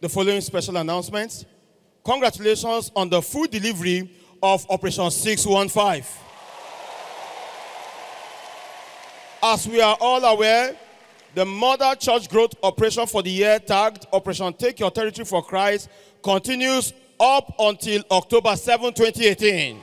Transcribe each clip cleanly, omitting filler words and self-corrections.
the following special announcements. Congratulations on the full delivery of Operation 615. As we are all aware, the Mother Church Growth Operation for the year, tagged Operation Take Your Territory for Christ, continues up until October 7, 2018.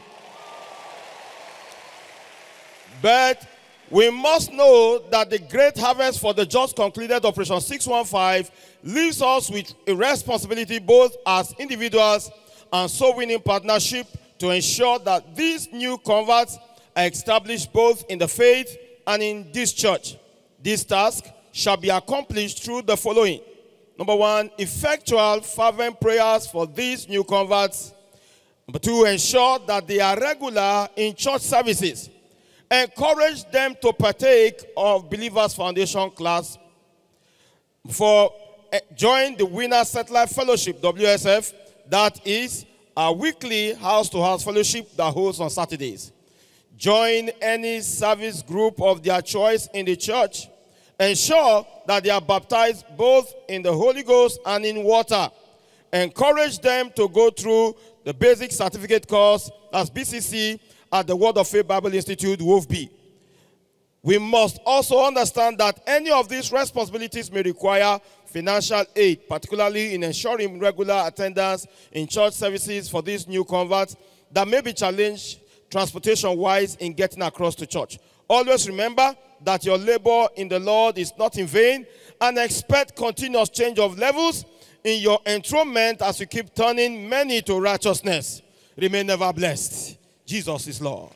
But we must know that the great harvest for the just concluded Operation 615 leaves us with a responsibility both as individuals and soul-winning partnership to ensure that these new converts are established both in the faith and in this church. This task shall be accomplished through the following. Number one, effectual fervent prayers for these new converts. Number two, ensure that they are regular in church services. Encourage them to partake of Believers Foundation class. Join the Winner Settler Fellowship, WSF. That is a weekly house-to-house fellowship that holds on Saturdays. Join any service group of their choice in the church. Ensure that they are baptized both in the Holy Ghost and in water. Encourage them to go through the basic certificate course as BCC at the Word of Faith Bible Institute, WOFB. We must also understand that any of these responsibilities may require financial aid, particularly in ensuring regular attendance in church services for these new converts that may be challenged transportation-wise in getting across to church. Always remember that your labor in the Lord is not in vain, and expect continuous change of levels in your enthronement as you keep turning many to righteousness. Remain ever blessed. Jesus is Lord.